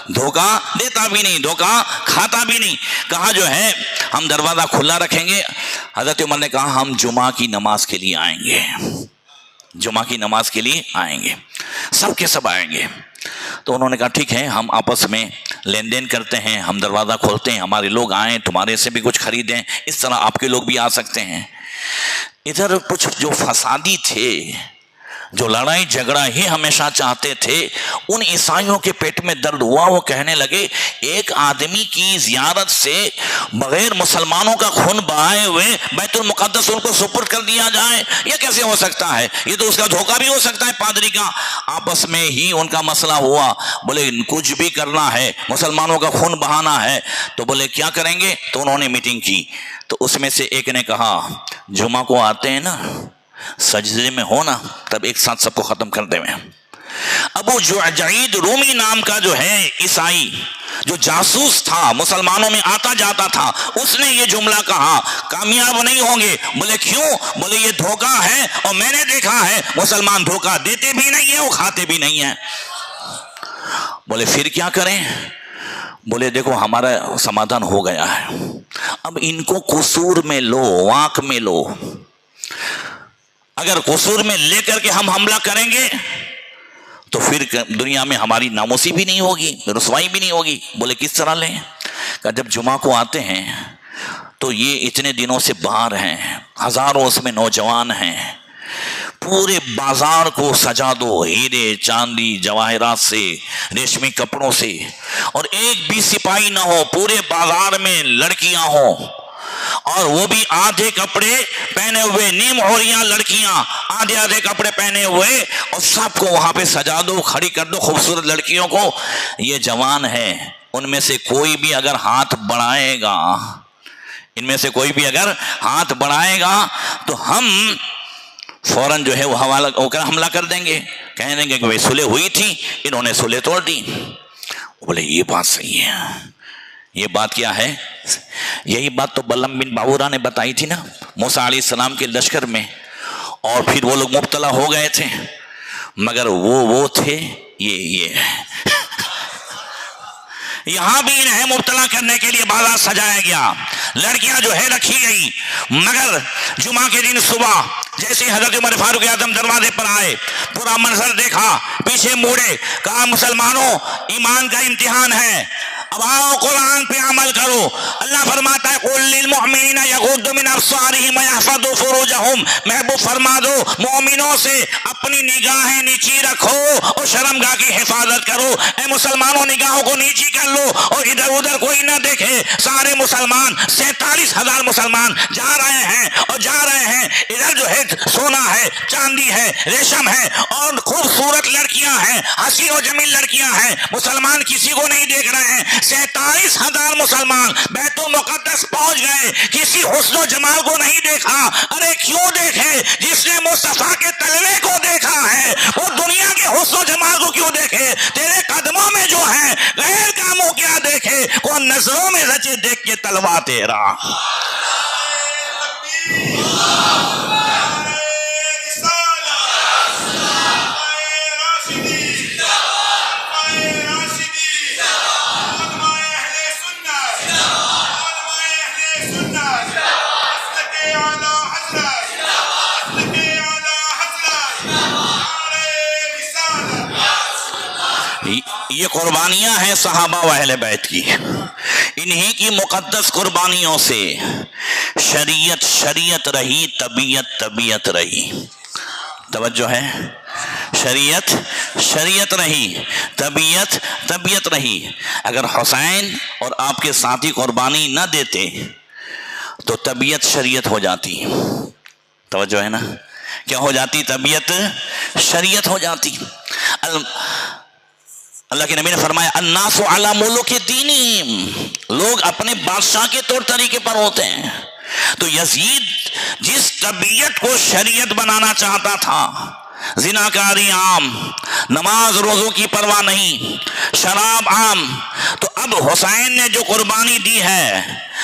A: دھوکہ دیتا بھی نہیں، دھوکہ کھاتا بھی نہیں۔ کہا جو ہے ہم دروازہ کھلا رکھیں گے۔ حضرت عمر نے کہا ہم جمعہ کی نماز کے لیے آئیں گے، جمعہ کی نماز کے لیے آئیں گے، سب کے سب آئیں گے۔ تو انہوں نے کہا ٹھیک ہے، ہم آپس میں لین دین کرتے ہیں، ہم دروازہ کھولتے ہیں، ہمارے لوگ آئیں، تمہارے سے بھی کچھ خریدیں، اس طرح آپ کے لوگ بھی آ سکتے ہیں۔ ادھر کچھ جو فسادی تھے، جو لڑائی جھگڑا ہی ہمیشہ چاہتے تھے، ان عیسائیوں کے پیٹ میں درد ہوا۔ وہ کہنے لگے ایک آدمی کی زیارت سے بغیر مسلمانوں کا خون بہائے ہوئے بیت المقدس ان کو سپرد کر دیا جائے، یہ کیسے ہو سکتا ہے؟ یہ تو اس کا دھوکہ بھی ہو سکتا ہے پادری کا۔ آپس میں ہی ان کا مسئلہ ہوا، بولے کچھ بھی کرنا ہے، مسلمانوں کا خون بہانا ہے، تو بولے کیا کریں گے؟ تو انہوں نے میٹنگ کی۔ تو اس میں سے ایک نے کہا جمعہ کو آتے ہیں نا، سجدے میں ہو نا، تب ایک ساتھ سب کو ختم کر دیں۔ ابو جعید رومی نام کا جو ہے عیسائی، جو جاسوس تھا، مسلمانوں میں آتا جاتا تھا، اس نے یہ جملہ کہا کامیاب نہیں ہوں گے۔ بولے کیوں؟ بولے یہ دھوکہ ہے، اور میں نے دیکھا ہے مسلمان دھوکہ دیتے بھی نہیں ہیں اور کھاتے بھی نہیں ہیں۔ بولے پھر کیا کریں؟ بولے دیکھو ہمارا سمادھان ہو گیا ہے، اب ان کو قصور میں لو، واک میں لو۔ اگر قصور میں لے کر کے ہم حملہ کریں گے تو پھر دنیا میں ہماری ناموسی بھی نہیں ہوگی، رسوائی بھی نہیں ہوگی۔ بولے کس طرح لیں؟ کہ جب جمعہ کو آتے ہیں تو یہ اتنے دنوں سے باہر ہیں، ہزاروں اس میں نوجوان ہیں، پورے بازار کو سجا دو ہیرے چاندی جواہرات سے، ریشمی کپڑوں سے، اور ایک بھی سپاہی نہ ہو، پورے بازار میں لڑکیاں ہوں، اور وہ بھی آدھے کپڑے پہنے ہوئے، نیم عوریاں لڑکیاں آدھے آدھے کپڑے پہنے ہوئے، اور سب کو وہاں پہ سجا دو، کھڑی کر دو خوبصورت لڑکیوں کو۔ یہ جوان ہے، ان میں سے کوئی بھی اگر ہاتھ بڑھائے گا، ان میں سے کوئی بھی اگر ہاتھ بڑھائے گا تو ہم فوراً جو ہے وہ حملہ کر دیں گے، کہیں گے کہ وہ صلح ہوئی تھی، انہوں نے صلح توڑ دی۔ بولے یہ بات صحیح ہے۔ یہ بات کیا ہے؟ یہی بات تو بلعم بن باورا نے بتائی تھی نا موسیٰ علیہ السلام کے لشکر میں، اور پھر وہ لوگ مبتلا ہو گئے تھے، مگر وہ تھے یہ یہاں بھی انہیں مبتلا کرنے کے لیے بازار سجایا گیا، لڑکیاں جو ہے رکھی گئی، مگر جمعہ کے دن صبح جیسے حضرت عمر فاروق اعظم دروازے پر آئے، پورا منظر دیکھا، پیچھے موڑے، کہا مسلمانوں ایمان کا امتحان ہے، اب آؤ قرآن پہ عمل کرو۔ اللہ فرماتا ہے قُلْ لِلْمُؤْمِنِينَ يَغُضُّوا مِنْ أَبْصَارِهِمْ وَيَحْفَظُوا فُرُوجَهُمْ، محبوب فرما دو مومنوں سے اپنی نگاہیں نیچی رکھو اور شرمگاہ کی حفاظت کرو۔ اے مسلمانوں نگاہوں کو نیچی کر لو اور ادھر ادھر کوئی نہ دیکھے۔ سارے مسلمان 47,000 مسلمان جا رہے ہیں اور جا رہے ہیں، ادھر جو ہے سونا ہے، چاندی ہے، ریشم ہے، اور خوبصورت لڑکیاں ہیں، حسین و جمیل لڑکیاں ہیں، مسلمان کسی کو نہیں دیکھ رہے ہیں۔ 47,000 مسلمان بیت المقدس پہنچ گئے، کسی حسن و جمال کو نہیں دیکھا۔ ارے کیوں دیکھے؟ جس نے مصطفیٰ کے تلوے کو دیکھا ہے وہ دنیا کے حسن و جمال کو کیوں دیکھے؟ تیرے قدموں میں جو ہے غیر کاموں کیا دیکھے؟ کون نظروں میں رچے دیکھ کے تلوا تیرا۔ یہ قربانیاں ہیں صحابہ و اہل بیت کی، انہی کی مقدس قربانیوں سے شریعت رہی، طبیعت رہی۔ توجہ ہے، شریعت رہی، طبیعت رہی۔ اگر حسین اور آپ کے ساتھی قربانی نہ دیتے تو طبیعت شریعت ہو جاتی۔ توجہ ہے نا، کیا ہو جاتی؟ طبیعت شریعت ہو جاتی۔ اللہ کے نبی نے فرمایا الناس علی ملوک دینہم، لوگ اپنے بادشاہ کے طور طریقے پر ہوتے ہیں۔ تو یزید جس طبیعت کو شریعت بنانا چاہتا تھا، زناکاری عام، نماز روزوں کی پرواہ نہیں، شراب عام۔ تو اب حسین نے جو قربانی دی ہے،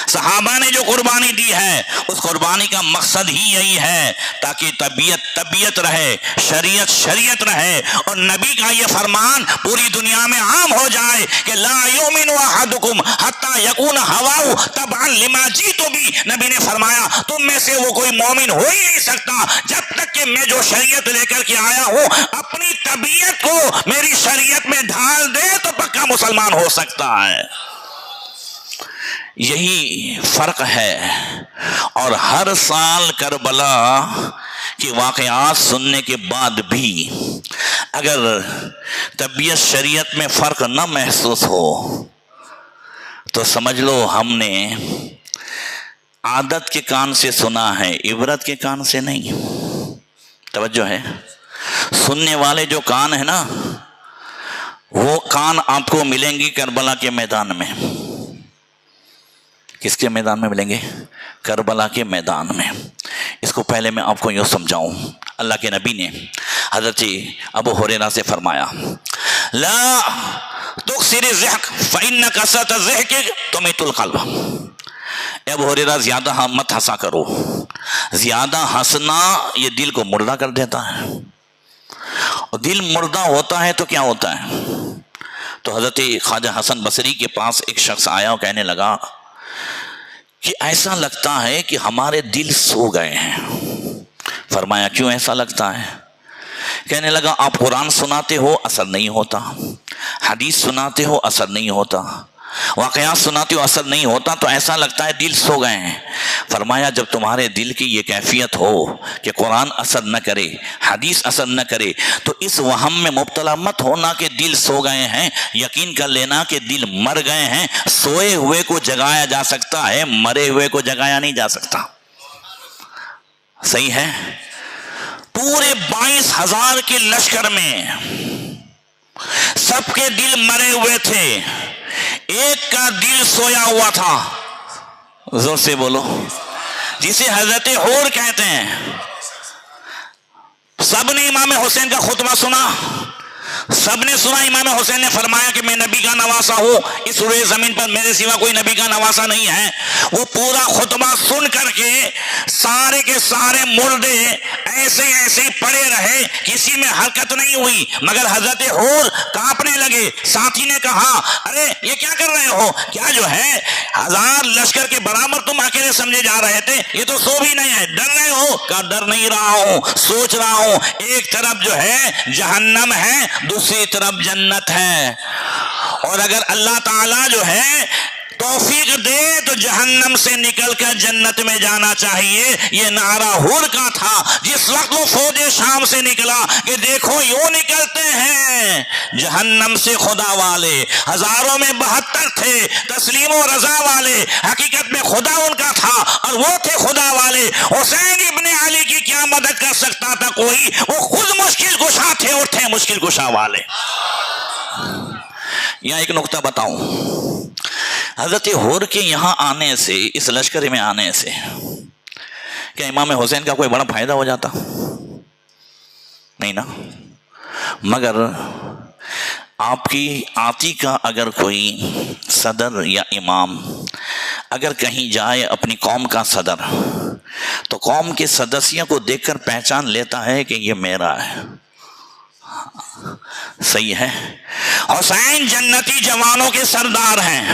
A: صحابہ نے جو قربانی دی ہے، اس قربانی کا مقصد ہی یہی ہے تاکہ طبیعت رہے، شریعت رہے، اور نبی کا یہ فرمان پوری دنیا میں عام ہو جائے کہ لا یؤمن احدکم حتی یکون ہواہ تبعا لما جئت بھی۔ نبی نے فرمایا تم میں سے وہ کوئی مومن ہو ہی نہیں سکتا جب تک کہ میں جو شریعت لے کر کے آیا ہوں اپنی طبیعت کو میری شریعت میں ڈھال دے تو پکا مسلمان ہو سکتا ہے۔ یہی فرق ہے۔ اور ہر سال کربلا کے واقعات سننے کے بعد بھی اگر طبیعت شریعت میں فرق نہ محسوس ہو تو سمجھ لو ہم نے عادت کے کان سے سنا ہے، عبرت کے کان سے نہیں۔ توجہ ہے، سننے والے جو کان ہیں نا وہ کان آپ کو ملیں گی کربلا کے میدان میں۔ کس کے میدان میں ملیں گے؟ کربلا کے میدان میں۔ اس کو پہلے میں آپ کو یوں سمجھاؤں، اللہ کے نبی نے حضرت ابو ہریرہ سے فرمایا لا تکثر الضحک فإن کثرة الضحک تمیت القلب۔ اے ابو ہریرہ زیادہ مت ہنسا کرو، زیادہ ہنسنا یہ دل کو مردہ کر دیتا ہے، اور دل مردہ ہوتا ہے تو کیا ہوتا ہے؟ تو حضرت خواجہ حسن بصری کے پاس ایک شخص آیا اور کہنے لگا کہ ایسا لگتا ہے کہ ہمارے دل سو گئے ہیں۔ فرمایا کیوں ایسا لگتا ہے؟ کہنے لگا آپ قرآن سناتے ہو اثر نہیں ہوتا، حدیث سناتے ہو اثر نہیں ہوتا، واقعات سناتے ہو اثر نہیں ہوتا، تو ایسا لگتا ہے دل سو گئے ہیں۔ فرمایا جب تمہارے دل کی یہ کیفیت ہو کہ قرآن اثر نہ کرے، حدیث اثر نہ کرے، تو اس وہم میں مبتلا مت ہونا کہ دل سو گئے ہیں، یقین کر لینا کہ دل مر گئے ہیں۔ سوئے ہوئے کو جگایا جا سکتا ہے، مرے ہوئے کو جگایا نہیں جا سکتا۔ صحیح ہے؟ پورے 22,000 کے لشکر میں سب کے دل مرے ہوئے تھے، ایک کا دل سویا ہوا تھا، زور سے بولو، جسے حضرت حور کہتے ہیں۔ سب نے امام حسین کا خطبہ سنا، سب نے سنا۔ امام حسین نے فرمایا کہ میں نبی کا نواسا ہوں، اس روئے زمین پر میرے سوا کوئی نبی کا نواسا نہیں ہے۔ وہ پورا خطبہ سن کر کے سارے کے سارے مردے ایسے پڑے رہے، کسی میں حرکت نہیں ہوئی، مگر حضرت حور کانپنے لگے۔ ساتھی نے کہا ارے یہ کیا کر رہے ہو؟ کیا جو ہے 1000 لشکر کے برابر تم اکیلے سمجھے جا رہے تھے؟ یہ تو سو بھی نہیں ہے، ڈر رہے ہو؟ کہا ڈر نہیں رہا ہوں، سوچ رہا ہوں ایک طرف جو ہے جہنم ہے، دوسری طرف جنت ہے، اور اگر اللہ تعالیٰ جو ہے توفیق دے تو جہنم سے نکل کر جنت میں جانا چاہیے۔ یہ نعرہ حور کا تھا جس وقت وہ فوج شام سے نکلا کہ دیکھو یوں نکلتے ہیں جہنم سے خدا والے، ہزاروں میں 72 تھے تسلیم و رضا والے، حقیقت میں خدا ان کا تھا اور وہ تھے خدا والے۔ حسین ابن علی کی کیا مدد کر سکتا تھا کوئی؟ وہ خود مشکل کشا تھے اور تھے مشکل کشا والے۔ یہاں ایک نقطہ بتاؤں، حضرت حور کے یہاں آنے سے، اس لشکر میں آنے سے کیا امام حسین کا کوئی بڑا فائدہ ہو جاتا؟ نہیں نا۔ مگر آپ کی آتی کا اگر کوئی صدر یا امام اگر کہیں جائے اپنی قوم کا صدر، تو قوم کے سدسیوں کو دیکھ کر پہچان لیتا ہے کہ یہ میرا ہے۔ صحیح ہے؟ حسین جنتی جوانوں کے سردار ہیں۔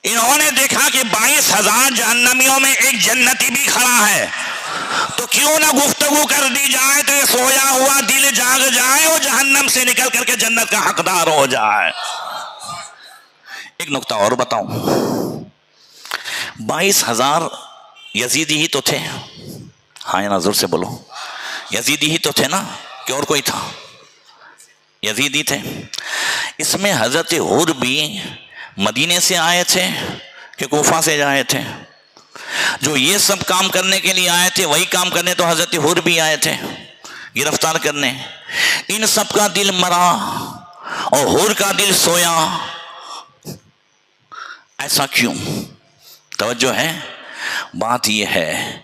A: انہوں نے دیکھا کہ 22,000 جہنمیوں میں ایک جنتی بھی کھڑا ہے، تو کیوں نہ گفتگو کر دی جائے تو یہ سویا ہوا دل جاگ جائے اور جہنم سے نکل کر کے جنت کا حقدار ہو جائے۔ ایک نقطہ اور بتاؤں، 22,000 یزیدی ہی تو تھے، ہاں یا زور سے بولو، یزیدی ہی تو تھے نا کہ اور کوئی تھا؟ یزیدی تھے۔ اس میں حضرت حور بھی مدینے سے آئے تھے کہ کوفہ سے آئے تھے؟ جو یہ سب کام کرنے کے لیے آئے تھے وہی کام کرنے تو حضرت حور بھی آئے تھے، گرفتار کرنے۔ ان سب کا دل مرا اور حور کا دل سویا، ایسا کیوں؟ توجہ ہے؟ بات یہ ہے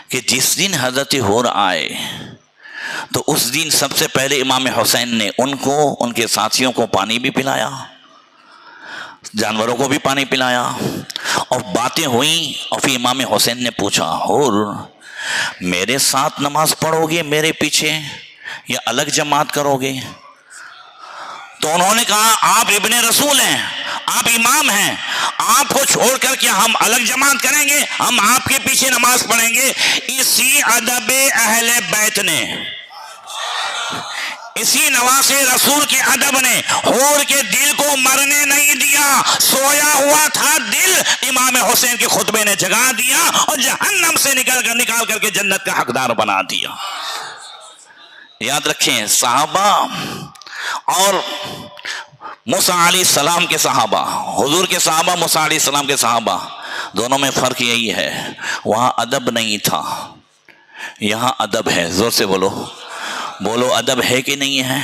A: کہ جس دن حضرت حور آئے تو اس دن سب سے پہلے امام حسین نے ان کو، ان کے ساتھیوں کو پانی بھی پلایا، جانوروں کو بھی پانی پلایا، اور باتیں ہوئیں، اور پھر امام حسین نے پوچھا اور میرے ساتھ نماز پڑھو گے میرے پیچھے یا الگ جماعت کرو گے؟ تو انہوں نے کہا آپ ابن رسول ہیں، آپ امام ہیں، آپ کو چھوڑ کر کے ہم الگ جماعت کریں گے؟ ہم آپ کے پیچھے نماز پڑھیں گے۔ اسی ادب اہل بیت نے، اسی نواز رسول کے ادب نے حور کے دل کو مرنے نہیں دیا، سویا ہوا تھا دل، امام حسین کے خطبے نے جگا دیا اور جہنم سے نکال کر کے جنت کا حقدار بنا دیا۔ یاد رکھیں، صحابہ اور موسیٰ علیہ السلام کے صحابہ، حضور کے صحابہ، موسیٰ علیہ السلام کے صحابہ، دونوں میں فرق یہی ہے، وہاں ادب نہیں تھا، یہاں ادب ہے۔ زور سے بولو، بولو ادب ہے کہ نہیں ہے؟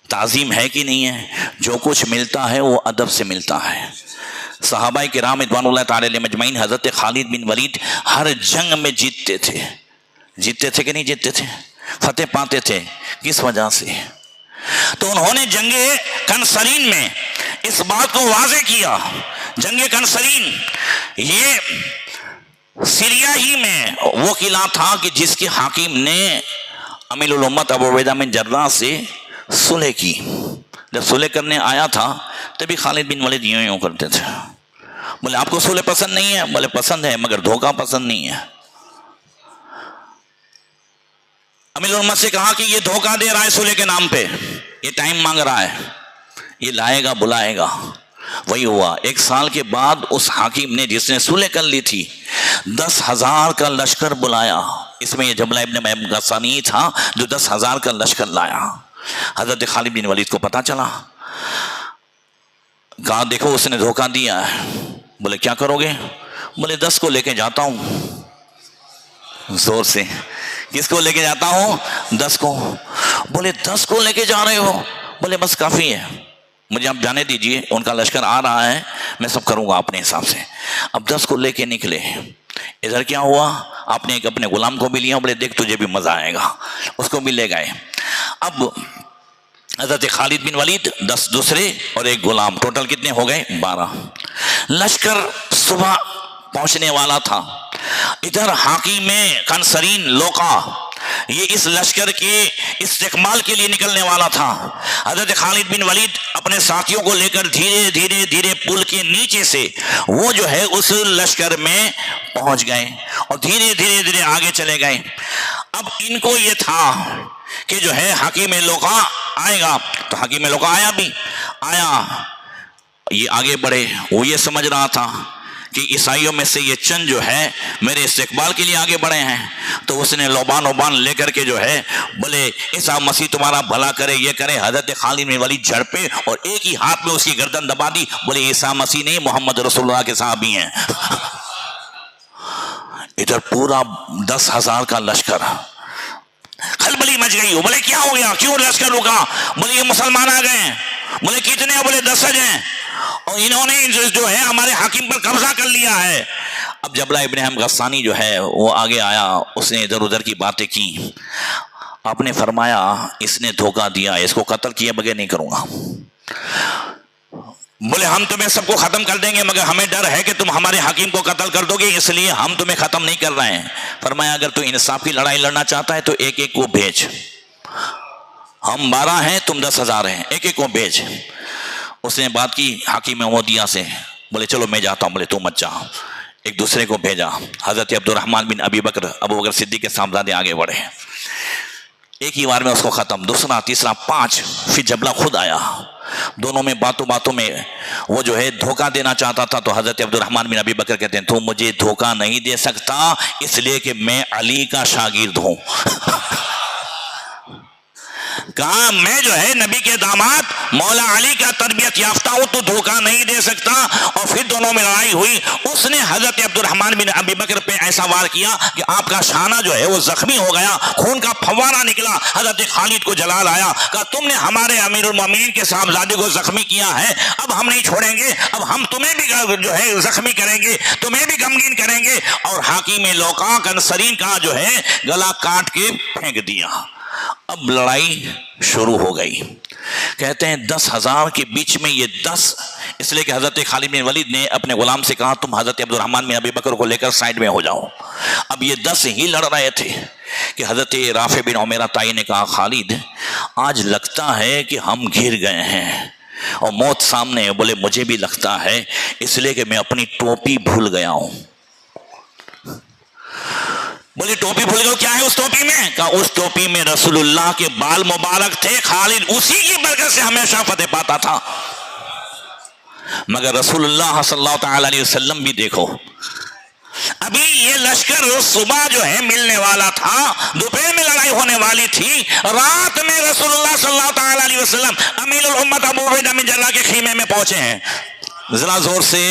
A: تعظیم ہے کہ نہیں ہے؟ جو کچھ ملتا ہے وہ ادب سے ملتا ہے۔ صحابہ کرام رضوان اللہ تعالی علیہم اجمعین، حضرت خالد بن ولید ہر جنگ میں جیتتے تھے، جیتتے تھے کہ نہیں جیتتے تھے؟ فتح پاتے تھے، کس وجہ سے؟ تو انہوں نے جنگ کنسرین میں اس بات کو واضح کیا۔ جنگ کنسرین یہ سیریا ہی میں وہ قلعہ تھا کہ جس کے حاکم نے امیر الامت ابو عبیدہ بن جراح سے صلح کی۔ جب صلح کرنے آیا تھا تبھی خالد بن ولید یوں کرتے تھے، بولے آپ کو صلح پسند نہیں ہے؟ بولے پسند ہے مگر دھوکہ پسند نہیں ہے۔ امیر الامت سے کہا کہ یہ دھوکہ دے رہا ہے صلح کے نام پہ، یہ ٹائم مانگ رہا ہے، یہ لائے گا بلائے گا۔ وہی ہوا، 1 سال کے بعد اس حاکم نے جس نے صلح کر لی تھی 10,000 کا لشکر بلایا، اس میں یہ جبلہ ابن غسانی تھا جو 10,000 کا لشکر لایا۔ حضرت خالد بن ولید کو پتا چلا، کہا دیکھو اس نے دھوکہ دیا ہے۔ بولے کیا کرو گے؟ بولے 10 کو لے کے جاتا ہوں۔ زور سے، کس کو لے کے جاتا ہوں؟ 10 کو۔ بولے 10 کو لے کے جا رہے ہو؟ بولے بس کافی ہے، مجھے آپ جانے دیجئے، ان کا لشکر آ رہا ہے، میں سب کروں گا اپنے حساب سے۔ اب 10 کو لے کے نکلے، ادھر کیا ہوا، آپ نے ایک اپنے غلام کو بھی لیا، بولے دیکھ تجھے بھی مزہ آئے گا، اس کو بھی لے گئے۔ اب حضرت خالد بن ولید 10 دوسرے اور ایک غلام، ٹوٹل کتنے ہو گئے؟ 12۔ لشکر صبح پہنچنے والا تھا، ادھر حاکم کنسرین لوقا یہ اس لشکر کے استقبال کے لیے نکلنے والا تھا۔ حضرت خالد بن ولید اپنے ساتھیوں کو لے کر دھیرے دھیرے پل کے نیچے سے وہ جو ہے اس لشکر میں پہنچ گئے اور دھیرے دھیرے آگے چلے گئے۔ اب ان کو یہ تھا کہ جو ہے حکیم لوقا آئے گا، تو حکیم لوقا آیا، یہ آگے بڑھے، وہ یہ سمجھ رہا تھا کہ عیسائیوں میں سے یہ چند جو ہے میرے استقبال کے لیے آگے بڑھے ہیں، تو اس نے لوبان لے کر کے جو ہے بولے عیسیٰ مسیح تمہارا بھلا کرے، یہ کرے۔ حضرت خالد بن ولید جھڑ پہ اور ایک ہی ہاتھ میں اس کی گردن دبا دی، بولے عیسیٰ مسیح نہیں، محمد رسول اللہ کے صحابی ہیں۔ ادھر پورا 10,000 کا لشکر، کھلبلی مچ گئی۔ بولے کیا ہو گیا، کیوں لشکر رکا؟ بولے یہ مسلمان آ گئے ہیں۔ بولے کتنے؟ بولے 10 ہیں، اور انہوں نے جو ہے ہمارے حاکم پر قبضہ کر لیا ہے۔ اب جبلہ ابن غسانی جو ہے وہ آگے آیا، اس نے ادھر ادھر کی باتیں کی۔ آپ نے فرمایا اس نے دھوکہ دیا، اس کو قتل کیے بغیر نہیں کروں گا۔ بولے ہم تمہیں سب کو ختم کر دیں گے مگر ہمیں ڈر ہے کہ تم ہمارے حاکم کو قتل کر دو گے، اس لیے ہم تمہیں ختم نہیں کر رہے ہیں۔ فرمایا اگر تو انصاف کی لڑائی لڑنا چاہتا ہے تو ایک ایک کو بھیج، ہم 12 ہیں تم 10,000 ہیں، ایک ایک کو بھیج۔ اس نے بات کی حاکم عمودیہ سے، بولے چلو میں جاتا ہوں، بولے تو مت جا۔ ایک دوسرے کو بھیجا، حضرت عبد الرحمن بن ابو بکر صدیق کے صاحبزادے آگے بڑھے، ایک ہی بار میں اس کو ختم، دوسرا تیسرا 5۔ پھر جبلہ خود آیا، دونوں میں باتوں میں وہ جو ہے دھوکہ دینا چاہتا تھا، تو حضرت عبد الرحمن بن ابی بکر کہتے ہیں تو مجھے دھوکہ نہیں دے سکتا، اس لیے کہ میں علی کا شاگرد ہوں۔ کہا میں جو ہے نبی کے داماد مولا علی کا تربیت یافتہ ہوں تو دھوکہ نہیں دے سکتا۔ اور پھر دونوں میں لڑائی ہوئی، اس نے حضرت عبد الرحمن بن ابی بکر پہ ایسا وار کیا کہ آپ کا شانہ جو ہے وہ زخمی ہو گیا، خون کا فوارہ نکلا۔ حضرت خالد کو جلال آیا، کہا تم نے ہمارے امیر المومنین کے صاحبزادے کو زخمی کیا ہے، اب ہم نہیں چھوڑیں گے، اب ہم تمہیں بھی جو ہے زخمی کریں گے، تمہیں بھی غمگین کریں گے۔ اور حاکم لوقا کنسرین کا جو ہے گلا کاٹ کے پھینک دیا۔ اب لڑائی شروع ہو گئی. کہتے ہیں 10,000 کے بیچ میں یہ 10، اس لیے کہ حضرت خالد بن ولید نے اپنے غلام سے کہا تم حضرت عبد الرحمن بن ابی بکر کو لے کر سائڈ میں ہو جاؤ. اب یہ 10 ہی لڑ رہے تھے کہ حضرت رافع بن عمیرہ طائی نے کہا خالد آج لگتا ہے کہ ہم گر گئے ہیں اور موت سامنے ہے. بولے مجھے بھی لگتا ہے، اس لیے کہ میں اپنی ٹوپی بھول گیا ہوں. بولے ٹوپی بھول گئے، کیا ہے اس ٹوپی میں؟ کہا اس ٹوپی میں رسول اللہ کے بال مبارک تھے، خالد اسی کی برکت سے ہمیشہ فتح پاتا تھا. مگر رسول اللہ صلی اللہ تعالی علیہ وسلم بھی دیکھو، ابھی یہ لشکر صبح جو ہے ملنے والا تھا، دوپہر میں لڑائی ہونے والی تھی، رات میں رسول اللہ صلی اللہ تعالی علیہ وسلم امیر الامت ابو عبیدہ بن جراح کے خیمے میں پہنچے ہیں. ذرا زور سے.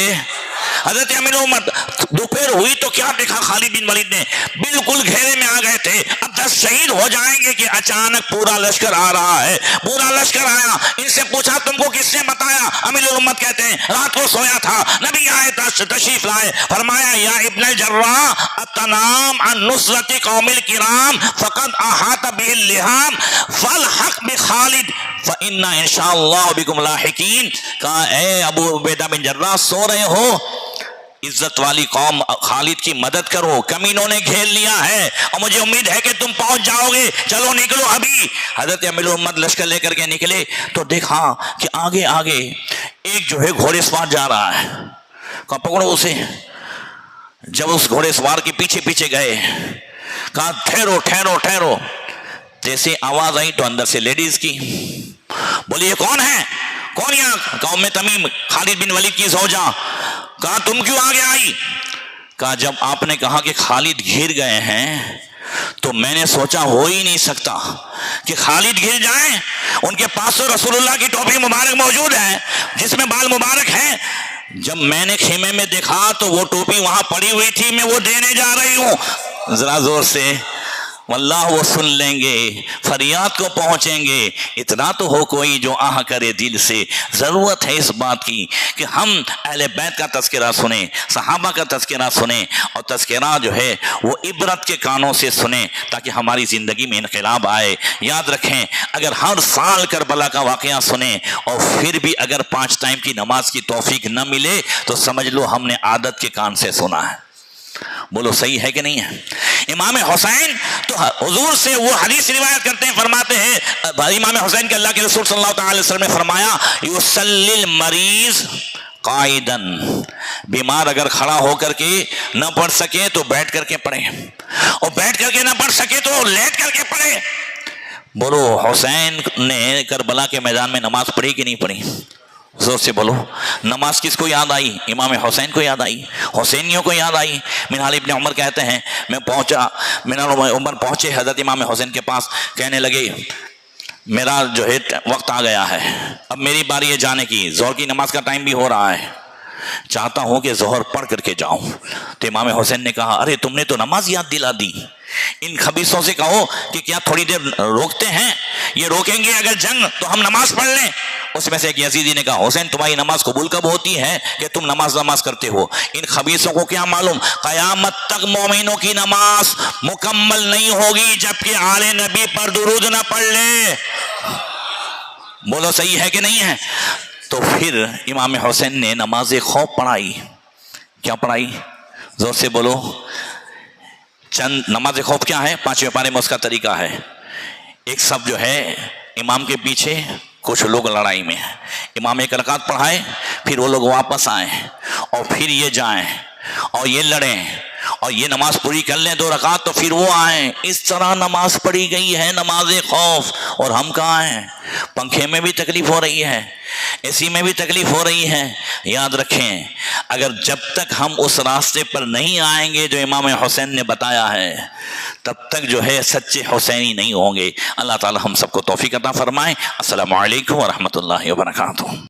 A: حضرت امیر الامت دوپہر ہوئی تو کیا دیکھا خالد بن ولید نے؟ بالکل گھیرے میں آ گئے تھے، اب 10 شہید ہو جائیں گے کہ اچانک پورا لشکر آ رہا ہے. پورا لشکر آیا، ان سے پوچھا تم کو کس نے بتایا؟ امیر الامت کہتے ہیں رات کو سویا تھا، نبی آئے تشریف لائے، فرمایا یا ابن الجراح اتنام عن نصرت قوم الکرام فقد احاط به اللحام فالحق بخالد فإنا انشاءاللہ بكم لاحقین. کہا اے ابو عبیدہ بن جراح سو رہے ہو، عزت والی قوم خالد کی مدد کرو، کمینوں نے گھیر لیا ہے اور مجھے امید ہے کہ تم پہنچ جاؤ گے، چلو نکلو ابھی. حضرت امیر الامت لشکر لے کر کے نکلے تو دیکھا کہ آگے آگے ایک جو ہے گھوڑے سوار جا رہا ہے. کہا پکڑو اسے. جب اس گھوڑے سوار کے پیچھے پیچھے گئے، کہا ٹھہرو ٹھہرو ٹھہرو. جیسے آواز آئی تو اندر سے لیڈیز کی. بولی یہ کون ہے؟ کون یہاں؟ کہا ام تمیم خالد بن ولید کی زوجہ. کہا تم کیوں آگے آئی؟ کہا جب آپ نے کہا کہ خالد گر گئے ہیں تو میں نے سوچا ہو ہی نہیں سکتا کہ خالد گر جائیں. ان کے پاس تو رسول اللہ کی ٹوپی مبارک موجود ہے جس میں بال مبارک ہیں. جب میں نے خیمے میں دیکھا تو وہ ٹوپی وہاں پڑی ہوئی تھی، میں وہ دینے جا رہی ہوں. ذرا زور سے. واللہ وہ سن لیں گے، فریاد کو پہنچیں گے. اتنا تو ہو کوئی جو آہ کرے دل سے. ضرورت ہے اس بات کی کہ ہم اہل بیت کا تذکرہ سنیں، صحابہ کا تذکرہ سنیں، اور تذکرہ جو ہے وہ عبرت کے کانوں سے سنیں تاکہ ہماری زندگی میں انقلاب آئے. یاد رکھیں اگر ہر سال کربلا کا واقعہ سنیں اور پھر بھی اگر 5 ٹائم کی نماز کی توفیق نہ ملے تو سمجھ لو ہم نے عادت کے کان سے سنا ہے. بولو صحیح ہے کہ نہیں ہے؟ امام حسین تو حضور سے وہ حدیث روایت کرتے ہیں، فرماتے ہیں امام حسین کے اللہ کے رسول صلی اللہ علیہ وسلم نے فرمایا یصلی المریض قائدا، بیمار اگر کھڑا ہو کر کے نہ پڑھ سکے تو بیٹھ کر کے پڑھے، اور بیٹھ کر کے نہ پڑھ سکے تو لیٹ کر کے پڑھے. بولو حسین نے کربلا کے میدان میں نماز پڑھی کہ نہیں پڑھی؟ زور سے بولو. نماز کس کو یاد آئی؟ امام حسین کو یاد آئی، حسینیوں کو یاد آئی. منہال ابن عمر کہتے ہیں میں پہنچا، منہال عمر پہنچے حضرت امام حسین کے پاس، کہنے لگے میرا جو ہے وقت آ گیا ہے، اب میری باری ہے جانے کی، ظہر کی نماز کا ٹائم بھی ہو رہا ہے، چاہتا ہوں کہ ظہر پڑھ کر کے جاؤں. تو امام حسین نے کہا ارے تم نے تو نماز یاد دلا دی. ان خبیثوں سے کہو کہ کیا تھوڑی دیر روکتے ہیں؟ یہ روکیں گے اگر جنگ تو ہم نماز پڑھ لیں. اس میں سے ایک یزیدی نے کہا حسین تمہاری نماز قبول کب ہوتی ہے کہ تم نماز کرتے ہو؟ ان خبیثوں کو کیا معلوم قیامت تک مومنوں کی نماز مکمل نہیں ہوگی جب کہ آل نبی پر درود نہ پڑھ لے. بولو صحیح ہے کہ نہیں ہے؟ تو پھر امام حسین نے نماز خوف پڑھائی. کیا پڑھائی؟ زور سے بولو. چند نماز خوف کیا ہے؟ 5ویں پارے میں اس کا طریقہ ہے. ایک صف جو ہے امام کے پیچھے، کچھ لوگ لڑائی میں ہیں، امام 1 رکعت پڑھائے، پھر وہ لوگ واپس آئیں اور پھر یہ جائیں اور یہ لڑیں اور یہ نماز پوری کر لیں 2 رکعت تو پھر وہ آئیں. اس طرح نماز پڑھی گئی ہے نماز خوف. اور ہم کہاں ہیں؟ پنکھے میں بھی تکلیف ہو رہی ہے، اے سی میں بھی تکلیف ہو رہی ہے. یاد رکھیں اگر جب تک ہم اس راستے پر نہیں آئیں گے جو امام حسین نے بتایا ہے تب تک جو ہے سچے حسینی نہیں ہوں گے. اللہ تعالی ہم سب کو توفیق عطا فرمائے. السلام علیکم ورحمۃ اللہ وبرکاتہ.